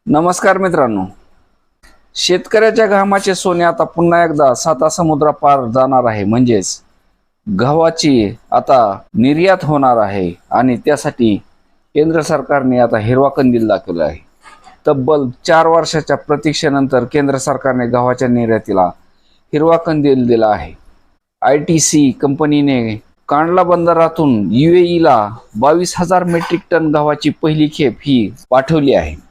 नमस्कार मित्रांनो, शेतकऱ्याच्या घामाचे सोने आता पुन्हा एकदा साता समुद्रा पार जाणार आहे. म्हणजेच गव्हाची आता निर्यात होणार आहे आणि त्यासाठी केंद्र सरकारने आता हिरवा कंदील दाखवला आहे. तब्बल 4 वर्षाच्या प्रतीक्षेनंतर केंद्र सरकारने गव्हाच्या निर्यातीला हिरवा कंदील दिला आहे. ITC कंपनीने कांडला बंदरातून UAEला 22,000 मेट्रिक टन गव्हाची पहिली खेप ही पाठवली आहे.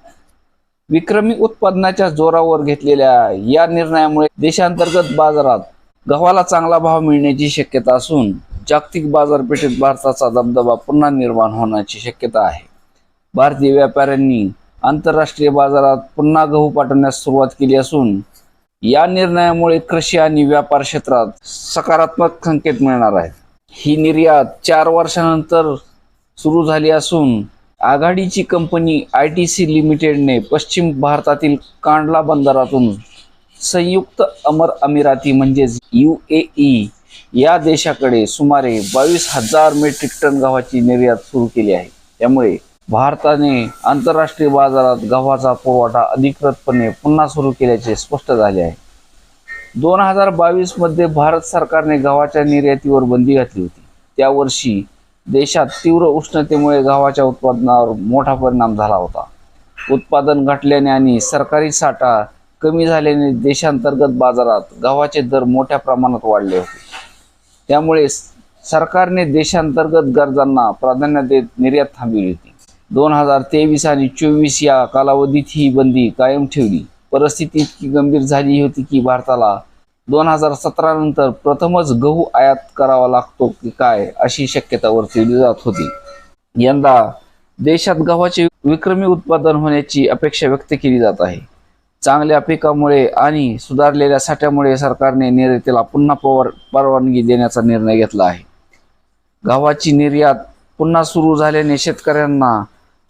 विक्रमी उत्पादनाच्या जोरावर घेतलेल्या या निर्णयामुळे देशांतर्गत बाजारात गव्हाला चांगला भाव मिळण्याची शक्यता असून जागतिक बाजारपेठेत भारताचा दबदबा पुन्हा निर्माण होण्याची शक्यता आहे. भारतीय व्यापाऱ्यांनी आंतरराष्ट्रीय बाजारात पुन्हा गहू पाठवण्यास सुरुवात केली असून या निर्णयामुळे कृषी आणि व्यापार क्षेत्रात सकारात्मक संकेत मिळणार आहेत. ही निर्यात 4 वर्षानंतर सुरू झाली असून आघाडीची कंपनी ITC लिमिटेडने पश्चिम भारतातील कांडला बंदरातून संयुक्त अरब अमिराती म्हणजेच UAE या देशाकडे सुमारे 22,000 मेट्रिक टन गव्हाची निर्यात सुरू केली आहे. त्यामुळे भारताने आंतरराष्ट्रीय बाजारात गव्हाचा पुरवठा अधिकृतपणे पुन्हा सुरू केल्याचे स्पष्ट झाले आहे. 2022 मध्ये भारत सरकारने गव्हाच्या निर्यातीवर बंदी घातली होती. त्या वर्षी देशात तीव्र उष्णतेमुळे गव्हाच्या उत्पादनावर मोठा परिणाम झाला होता. उत्पादन घटल्याने आणि सरकारी साठा कमी झाल्याने देशांतर्गत बाजारात गव्हाचे दर मोठ्या प्रमाणात वाढले होते. त्यामुळे सरकारने देशांतर्गत गरजांना प्राधान्य देत निर्यात थांबविली होती. 2023 आणि 24 या कालावधीत ही बंदी कायम ठेवली. परिस्थिती इतकी गंभीर झाली होती की भारताला 2017 नंतर प्रथमच गहू आयात करावा लागतो की काय अशी शक्यता वर्तवली जात होती. यंदा देशात गव्हाचे विक्रमी उत्पादन होण्याची अपेक्षा व्यक्त केली जात आहे. चांगल्या पिकामुळे आणि सुधारलेल्या साठ्यामुळे सरकारने निर्यातीला पुन्हा परवानगी देण्याचा निर्णय घेतला आहे. गव्हाची निर्यात पुन्हा सुरू झाल्याने शेतकऱ्यांना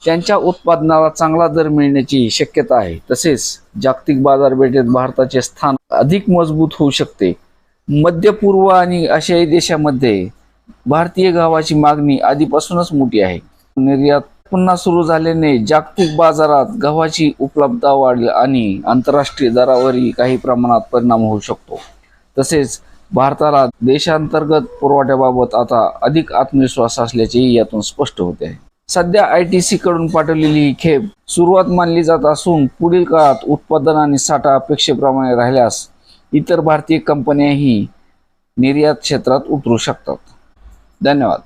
त्यांच्या उत्पादनाला चांगला दर मिळण्याची शक्यता आहे. तसेच जागतिक बाजारपेठेत भारताचे स्थान अधिक मजबूत होऊ शकते. मध्य पूर्व आणि आशियाई देशांमध्ये भारतीय गव्हाची मागणी आधीपासूनच मोठी आहे. निर्यात पुन्हा सुरू झाल्याने जागतिक बाजारात गव्हाची उपलब्धता वाढेल आणि आंतरराष्ट्रीय दरावरही काही प्रमाणात परिणाम होऊ शकतो. तसेच भारताला देशांतर्गत पुरवठ्याबाबत आता अधिक आत्मविश्वास असल्याचेही यातून स्पष्ट होते आहे. सध्या ITC कडून पाठवलेली ही खेप सुरुवात मानली जात असून पुढील काळात उत्पादन आणि साठा अपेक्षेप्रमाणे राहिल्यास इतर भारतीय कंपन्याही निर्यात क्षेत्रात उतरू शकतात. धन्यवाद.